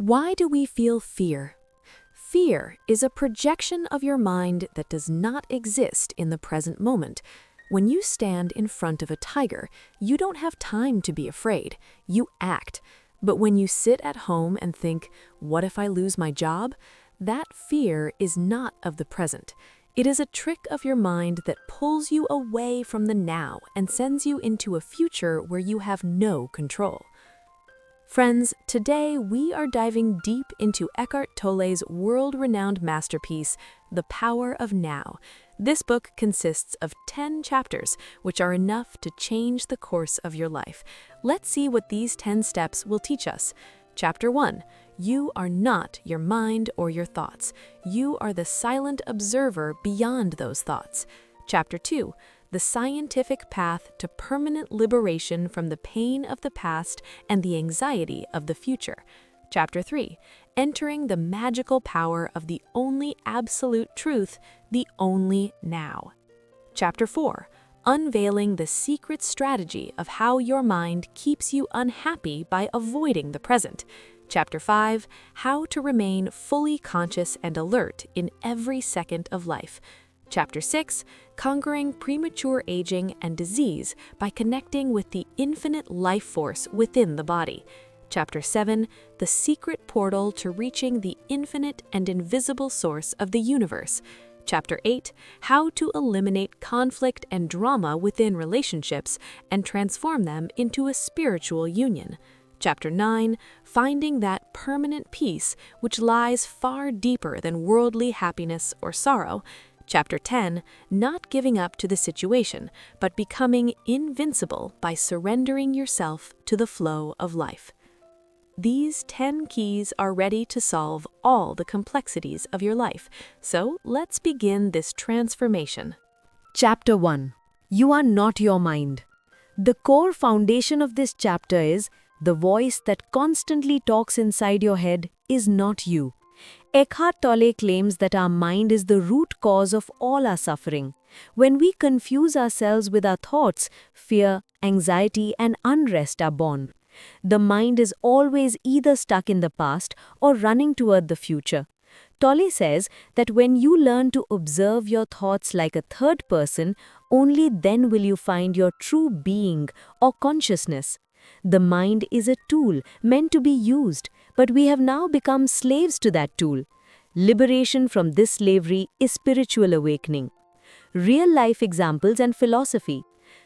Why do we feel fear? Fear is a projection of your mind that does not exist in the present moment. When you stand in front of a tiger, you don't have time to be afraid. You act. But when you sit at home and think, what if I lose my job? That fear is not of the present. It is a trick of your mind that pulls you away from the now and sends you into a future where you have no control. Friends, today we are diving deep into Eckhart Tolle's world-renowned masterpiece, The Power of Now. This book consists of 10 chapters, which are enough to change the course of your life. Let's see what these 10 steps will teach us. Chapter 1. You are not your mind or your thoughts. You are the silent observer beyond those thoughts. Chapter 2. The scientific path to permanent liberation from the pain of the past and the anxiety of the future. Chapter 3. Entering the magical power of the only absolute truth, the only now. Chapter 4. Unveiling the secret strategy of how your mind keeps you unhappy by avoiding the present. Chapter 5. How to remain fully conscious and alert in every second of life. Chapter 6. Conquering premature aging and disease by connecting with the infinite life force within the body. Chapter 7. The secret portal to reaching the infinite and invisible source of the universe. Chapter 8. How to eliminate conflict and drama within relationships and transform them into a spiritual union. Chapter 9. Finding that permanent peace which lies far deeper than worldly happiness or sorrow. Chapter 10. Not giving up to the situation, but becoming invincible by surrendering yourself to the flow of life. These 10 keys are ready to solve all the complexities of your life. So let's begin this transformation. Chapter 1. You are not your mind. The core foundation of this chapter is the voice that constantly talks inside your head is not you. Eckhart Tolle claims that our mind is the root cause of all our suffering. When we confuse ourselves with our thoughts, fear, anxiety, and unrest are born. The mind is always either stuck in the past or running toward the future. Tolle says that when you learn to observe your thoughts like a third person, only then will you find your true being or consciousness. The mind is a tool meant to be used, but we have now become slaves to that tool. Liberation from this slavery is spiritual awakening. Real-life examples and philosophy.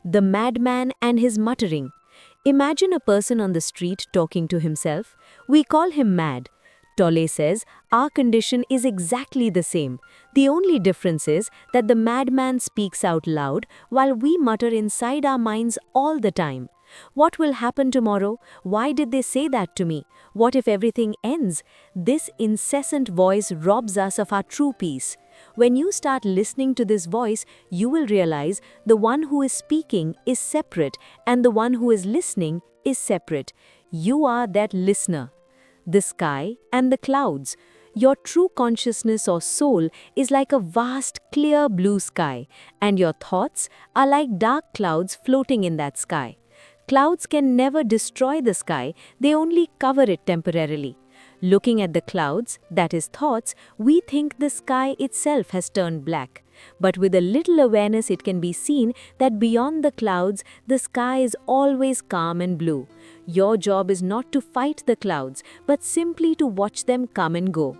The madman and his muttering. Imagine a person on the street talking to himself. We call him mad. Tolle says our condition is exactly the same. The only difference is that the madman speaks out loud while we mutter inside our minds all the time. What will happen tomorrow? Why did they say that to me? What if everything ends? This incessant voice robs us of our true peace. When you start listening to this voice, you will realize the one who is speaking is separate and the one who is listening is separate. You are that listener. The sky and the clouds. Your true consciousness or soul is like a vast, clear blue sky, and your thoughts are like dark clouds floating in that sky. Clouds can never destroy the sky, they only cover it temporarily. Looking at the clouds, that is thoughts, we think the sky itself has turned black. But with a little awareness it can be seen that beyond the clouds, the sky is always calm and blue. Your job is not to fight the clouds, but simply to watch them come and go.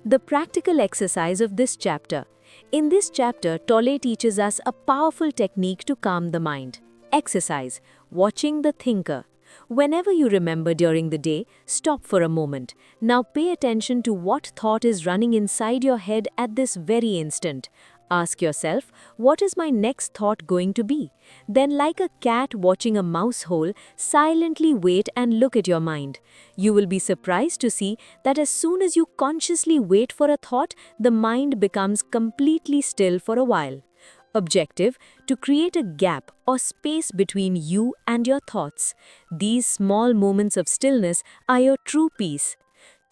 The practical exercise of this chapter. In this chapter, Tolle teaches us a powerful technique to calm the mind. Exercise. Watching the thinker. Whenever you remember during the day, stop for a moment. Now pay attention to what thought is running inside your head at this very instant. Ask yourself, what is my next thought going to be? Then, like a cat watching a mouse hole, silently wait and look at your mind. You will be surprised to see that as soon as you consciously wait for a thought, the mind becomes completely still for a while. Objective: to create a gap or space between you and your thoughts. These small moments of stillness are your true peace.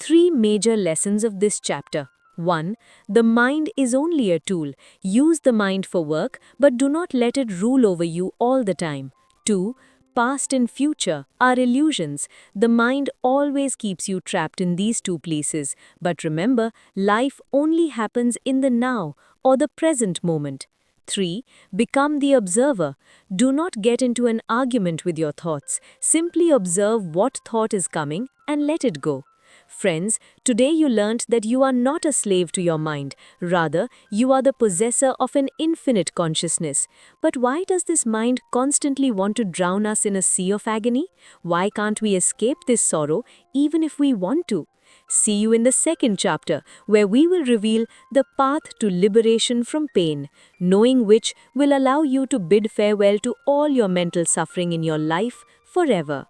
3 major lessons of this chapter. 1. The mind is only a tool. Use the mind for work, but do not let it rule over you all the time. 2. past and future are illusions. The mind always keeps you trapped in these two places. But remember, life only happens in the now or the present moment. 3. Become the observer. Do not get into an argument with your thoughts. Simply observe what thought is coming and let it go. Friends, today you learnt that you are not a slave to your mind. Rather, you are the possessor of an infinite consciousness. But why does this mind constantly want to drown us in a sea of agony? Why can't we escape this sorrow even if we want to? See you in the second chapter, where we will reveal the path to liberation from pain, knowing which will allow you to bid farewell to all your mental suffering in your life forever.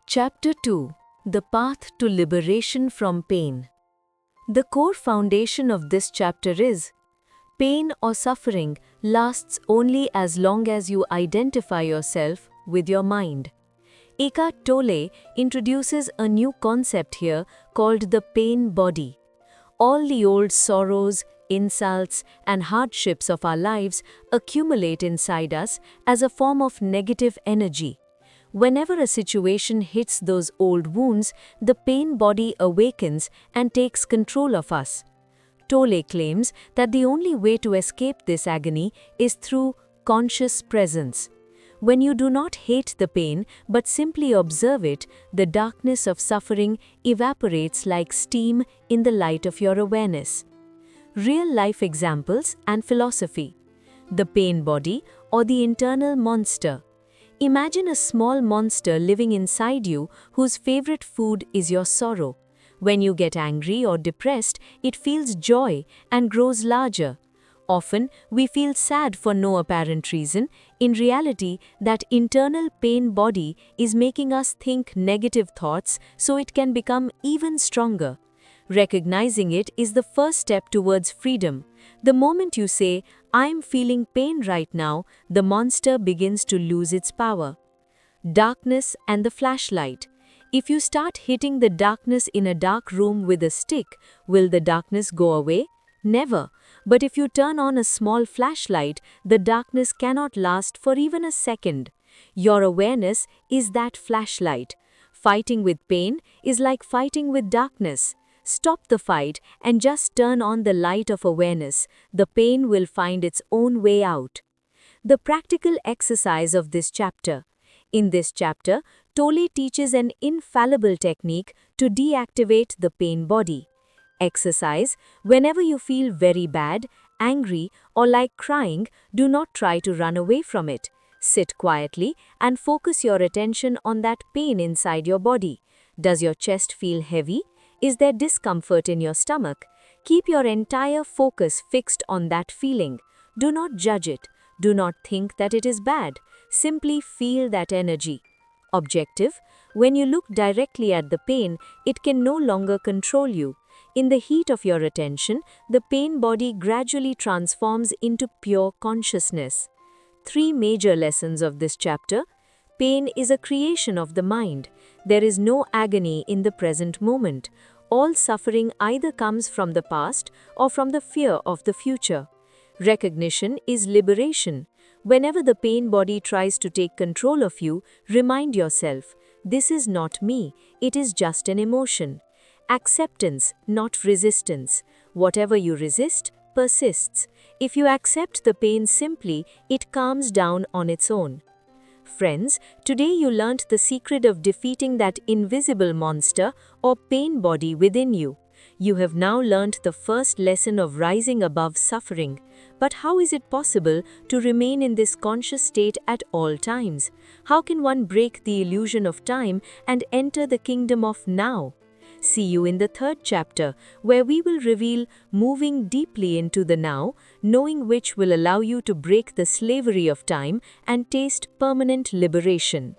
Chapter 2. The Path to Liberation from Pain. The core foundation of this chapter is, pain or suffering lasts only as long as you identify yourself with your mind. Eckhart Tolle introduces a new concept here called the pain body. All the old sorrows, insults, and hardships of our lives accumulate inside us as a form of negative energy. Whenever a situation hits those old wounds, the pain body awakens and takes control of us. Tolle claims that the only way to escape this agony is through conscious presence. When you do not hate the pain but simply observe it, the darkness of suffering evaporates like steam in the light of your awareness. Real-life examples and philosophy. The pain body or the internal monster. Imagine a small monster living inside you whose favorite food is your sorrow. When you get angry or depressed, it feels joy and grows larger. Often, we feel sad for no apparent reason. In reality, that internal pain body is making us think negative thoughts so it can become even stronger. Recognizing it is the first step towards freedom. The moment you say, "I'm feeling pain right now," the monster begins to lose its power. Darkness and the flashlight. If you start hitting the darkness in a dark room with a stick, will the darkness go away? Never. But if you turn on a small flashlight, the darkness cannot last for even a second. Your awareness is that flashlight. Fighting with pain is like fighting with darkness. Stop the fight and just turn on the light of awareness. The pain will find its own way out. The practical exercise of this chapter. In this chapter, Tolle teaches an infallible technique to deactivate the pain body. Exercise. Whenever you feel very bad, angry, or like crying, do not try to run away from it. Sit quietly and focus your attention on that pain inside your body. Does your chest feel heavy? Is there discomfort in your stomach? Keep your entire focus fixed on that feeling. Do not judge it. Do not think that it is bad. Simply feel that energy. Objective. When you look directly at the pain, it can no longer control you. In the heat of your attention, the pain body gradually transforms into pure consciousness. 3 major lessons of this chapter. Pain is a creation of the mind. There is no agony in the present moment. All suffering either comes from the past or from the fear of the future. Recognition is liberation. Whenever the pain body tries to take control of you, remind yourself, "This is not me, it is just an emotion." Acceptance, not resistance. Whatever you resist, persists. If you accept the pain simply, it calms down on its own. Friends, today you learnt the secret of defeating that invisible monster or pain body within you. You have now learnt the first lesson of rising above suffering. But how is it possible to remain in this conscious state at all times? How can one break the illusion of time and enter the kingdom of now? See you in the third chapter, where we will reveal moving deeply into the now, knowing which will allow you to break the slavery of time and taste permanent liberation.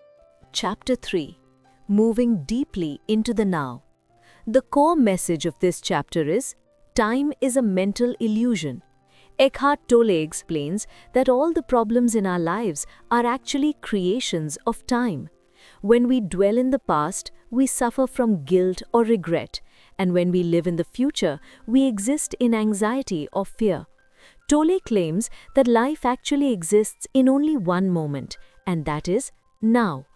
Chapter 3. Moving deeply into the now. The core message of this chapter is, time is a mental illusion. Eckhart Tolle explains that all the problems in our lives are actually creations of time. When we dwell in the past, we suffer from guilt or regret, and when we live in the future, we exist in anxiety or fear. Tolle claims that life actually exists in only one moment, and that is now.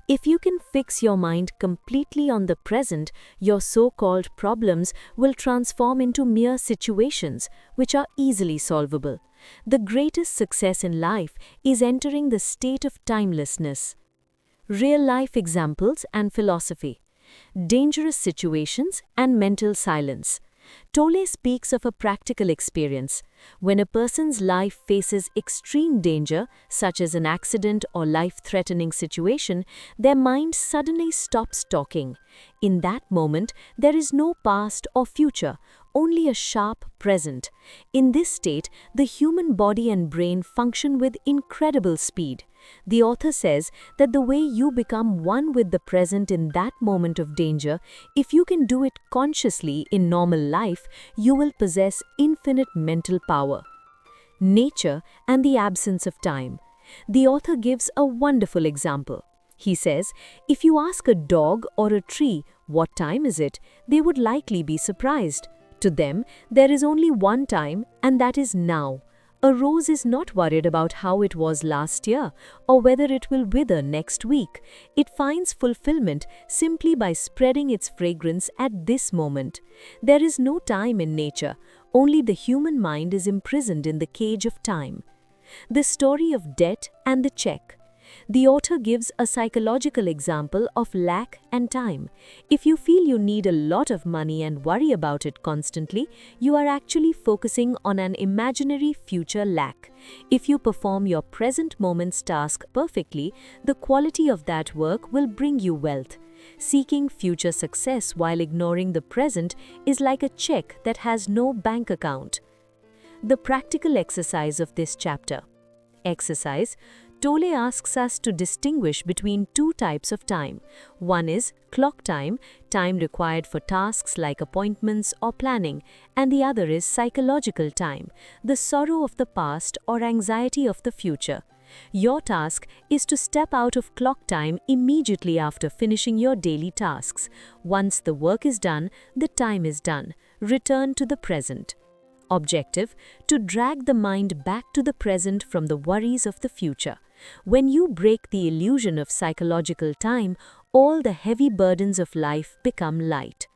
If you can fix your mind completely on the present, your so-called problems will transform into mere situations, which are easily solvable. The greatest success in life is entering the state of timelessness. Real-life examples and philosophy. Dangerous situations and mental silence. Tolle speaks of a practical experience. When a person's life faces extreme danger, such as an accident or life-threatening situation, their mind suddenly stops talking. In that moment, there is no past or future, only a sharp present. In this state, the human body and brain function with incredible speed. The author says that the way you become one with the present in that moment of danger, if you can do it consciously in normal life, you will possess infinite mental power. Nature and the absence of time. The author gives a wonderful example. He says, if you ask a dog or a tree, what time is it, they would likely be surprised. To them, there is only one time, and that is now. A rose is not worried about how it was last year or whether it will wither next week. It finds fulfillment simply by spreading its fragrance at this moment. There is no time in nature, only the human mind is imprisoned in the cage of time. The story of debt and the check. The author gives a psychological example of lack and time. If you feel you need a lot of money and worry about it constantly, you are actually focusing on an imaginary future lack. If you perform your present moment's task perfectly, the quality of that work will bring you wealth. Seeking future success while ignoring the present is like a check that has no bank account. The practical exercise of this chapter. Exercise. Tolle asks us to distinguish between two types of time. One is clock time, time required for tasks like appointments or planning, and the other is psychological time, the sorrow of the past or anxiety of the future. Your task is to step out of clock time immediately after finishing your daily tasks. Once the work is done, the time is done. Return to the present. Objective: to drag the mind back to the present from the worries of the future. When you break the illusion of psychological time, all the heavy burdens of life become light.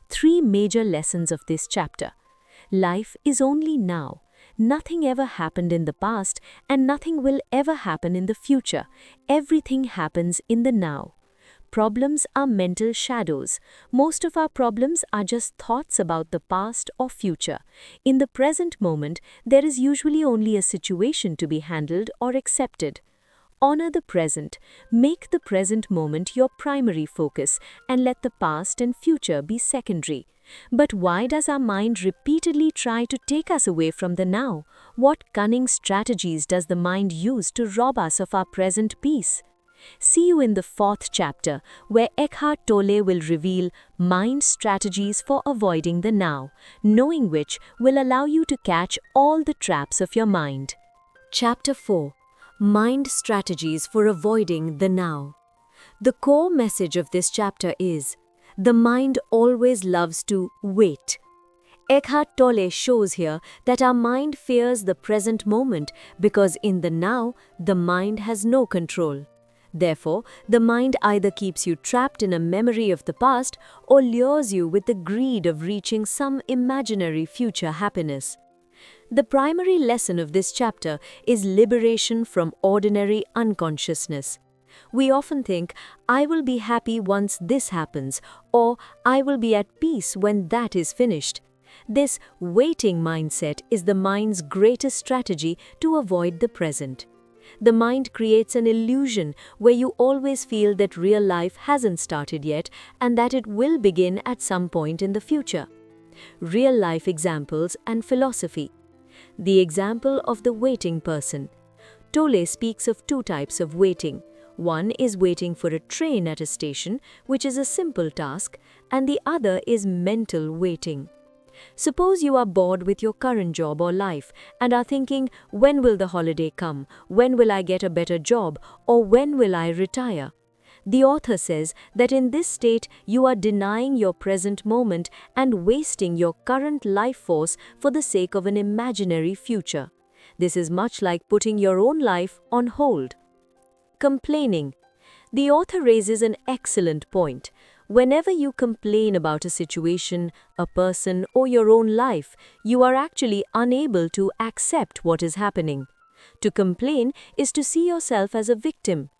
3 major lessons of this chapter. Life is only now. Nothing ever happened in the past, and nothing will ever happen in the future. Everything happens in the now. Problems are mental shadows. Most of our problems are just thoughts about the past or future. In the present moment, there is usually only a situation to be handled or accepted. Honor the present. Make the present moment your primary focus and let the past and future be secondary. But why does our mind repeatedly try to take us away from the now? What cunning strategies does the mind use to rob us of our present peace? See you in the 4th chapter, where Eckhart Tolle will reveal mind strategies for avoiding the now, knowing which will allow you to catch all the traps of your mind. Chapter 4. Mind strategies for avoiding the now. The core message of this chapter is, the mind always loves to wait. Eckhart Tolle shows here that our mind fears the present moment because in the now, the mind has no control. Therefore, the mind either keeps you trapped in a memory of the past or lures you with the greed of reaching some imaginary future happiness. The primary lesson of this chapter is liberation from ordinary unconsciousness. We often think, I will be happy once this happens, or I will be at peace when that is finished. This waiting mindset is the mind's greatest strategy to avoid the present. The mind creates an illusion where you always feel that real life hasn't started yet and that it will begin at some point in the future. Real-life examples and philosophy. The example of the waiting person. Tolle speaks of 2 types of waiting. One is waiting for a train at a station, which is a simple task, and the other is mental waiting. Suppose you are bored with your current job or life and are thinking, when will the holiday come? When will I get a better job? Or when will I retire? The author says that in this state you are denying your present moment and wasting your current life force for the sake of an imaginary future. This is much like putting your own life on hold. Complaining. The author raises an excellent point. Whenever you complain about a situation, a person, or your own life, you are actually unable to accept what is happening. To complain is to see yourself as a victim.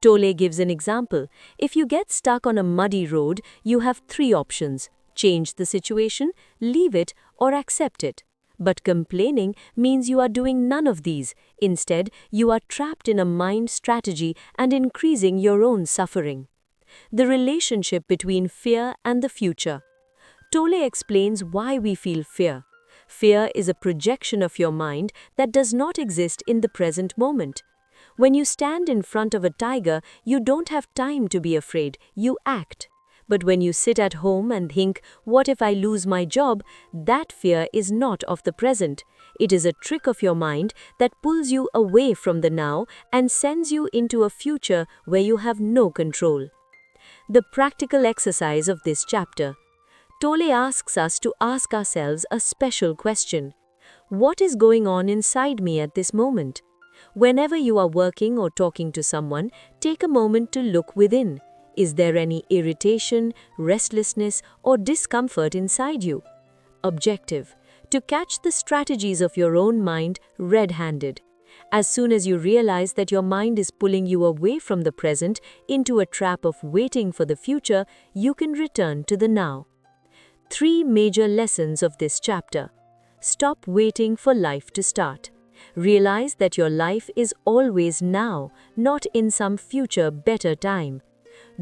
Tolle gives an example. If you get stuck on a muddy road, you have three options: change the situation, leave it, or accept it. But complaining means you are doing none of these. Instead, you are trapped in a mind strategy and increasing your own suffering. The relationship between fear and the future. Tolle explains why we feel fear. Fear is a projection of your mind that does not exist in the present moment. When you stand in front of a tiger, you don't have time to be afraid, you act. But when you sit at home and think, what if I lose my job? That fear is not of the present. It is a trick of your mind that pulls you away from the now and sends you into a future where you have no control. The practical exercise of this chapter. Tolle asks us to ask ourselves a special question. What is going on inside me at this moment? Whenever you are working or talking to someone, take a moment to look within. Is there any irritation, restlessness, or discomfort inside you? Objective: to catch the strategies of your own mind red-handed. As soon as you realize that your mind is pulling you away from the present into a trap of waiting for the future, you can return to the now. 3 major lessons of this chapter. Stop waiting for life to start. Realize that your life is always now, not in some future better time.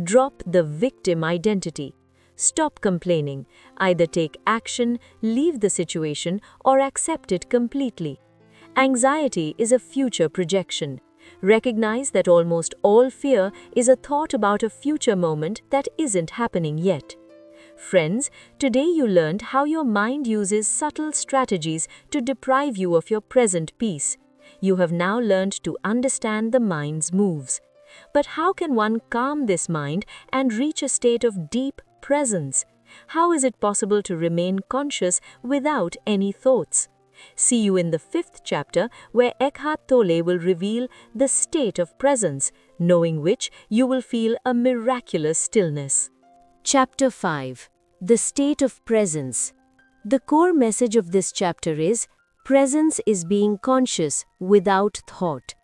Drop the victim identity. Stop complaining. Either take action, leave the situation, or accept it completely. Anxiety is a future projection. Recognize that almost all fear is a thought about a future moment that isn't happening yet. Friends, today you learned how your mind uses subtle strategies to deprive you of your present peace. You have now learned to understand the mind's moves. But how can one calm this mind and reach a state of deep presence? How is it possible to remain conscious without any thoughts? See you in the 5th chapter, where Eckhart Tolle will reveal the state of presence, knowing which you will feel a miraculous stillness. Chapter 5. The State of Presence. The core message of this chapter is, presence is being conscious without thought.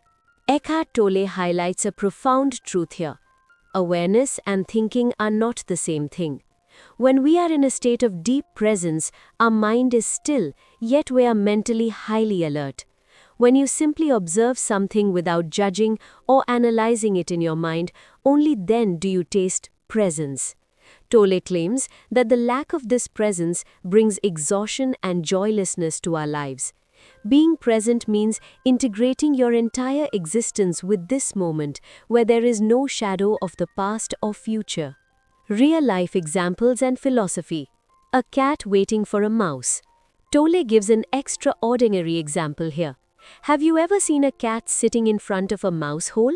Eckhart Tolle highlights a profound truth here. Awareness and thinking are not the same thing. When we are in a state of deep presence, our mind is still, yet we are mentally highly alert. When you simply observe something without judging or analyzing it in your mind, only then do you taste presence. Tolle claims that the lack of this presence brings exhaustion and joylessness to our lives. Being present means integrating your entire existence with this moment, where there is no shadow of the past or future. Real-life examples and philosophy. A cat waiting for a mouse. Tolle gives an extraordinary example here. Have you ever seen a cat sitting in front of a mouse hole?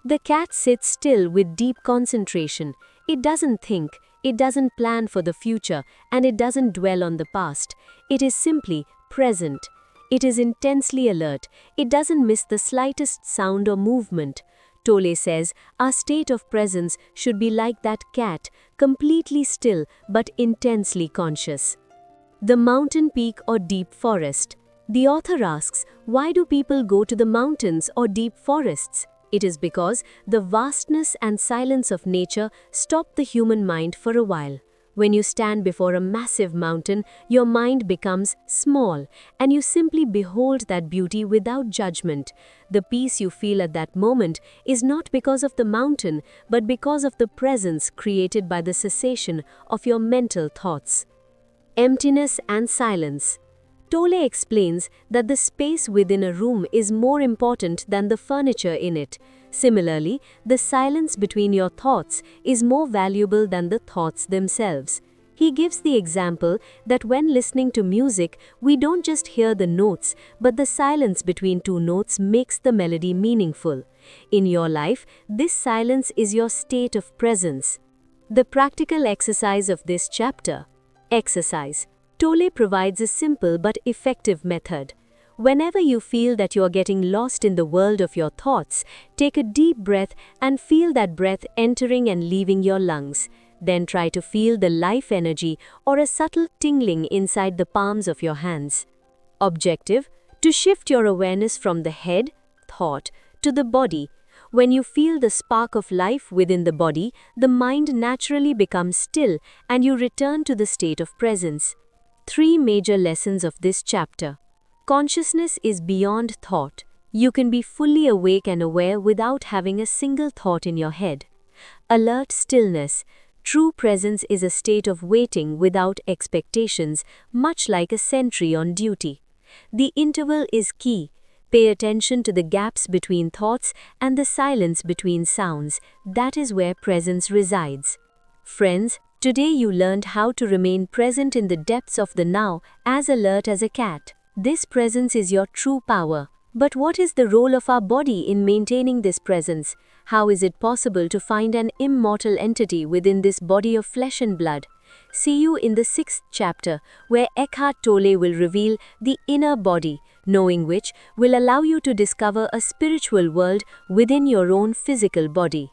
The cat sits still with deep concentration. It doesn't think, it doesn't plan for the future, and it doesn't dwell on the past. It is simply present. It is intensely alert. It doesn't miss the slightest sound or movement. Tolle says our state of presence should be like that cat, completely still but intensely conscious. The mountain peak or deep forest. The author asks, why do people go to the mountains or deep forests? It is because the vastness and silence of nature stop the human mind for a while. When you stand before a massive mountain, your mind becomes small, and you simply behold that beauty without judgment. The peace you feel at that moment is not because of the mountain, but because of the presence created by the cessation of your mental thoughts. Emptiness and silence. Tolle explains that the space within a room is more important than the furniture in it. Similarly, the silence between your thoughts is more valuable than the thoughts themselves. He gives the example that when listening to music, we don't just hear the notes, but the silence between two notes makes the melody meaningful. In your life, this silence is your state of presence. The practical exercise of this chapter. Exercise. Tolle provides a simple but effective method. Whenever you feel that you are getting lost in the world of your thoughts, take a deep breath and feel that breath entering and leaving your lungs. Then try to feel the life energy or a subtle tingling inside the palms of your hands. Objective: to shift your awareness from the head, thought, to the body. When you feel the spark of life within the body, the mind naturally becomes still and you return to the state of presence. 3 major lessons of this chapter. Consciousness is beyond thought. You can be fully awake and aware without having a single thought in your head. Alert stillness. True presence is a state of waiting without expectations, much like a sentry on duty. The interval is key. Pay attention to the gaps between thoughts and the silence between sounds. That is where presence resides. Friends, today you learned how to remain present in the depths of the now, as alert as a cat. This presence is your true power. But what is the role of our body in maintaining this presence? How is it possible to find an immortal entity within this body of flesh and blood? See you in the 6th chapter, where Eckhart Tolle will reveal the inner body, knowing which will allow you to discover a spiritual world within your own physical body.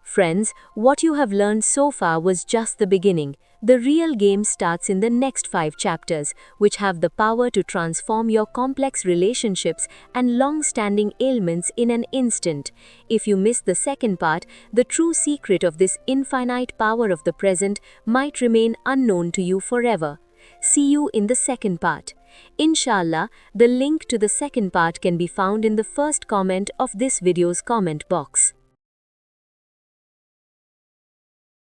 Friends, what you have learned so far was just the beginning. The real game starts in the next 5 chapters, which have the power to transform your complex relationships and long-standing ailments in an instant. If you miss the second part, the true secret of this infinite power of the present might remain unknown to you forever. See you in the second part. Inshallah, the link to the second part can be found in the first comment of this video's comment box.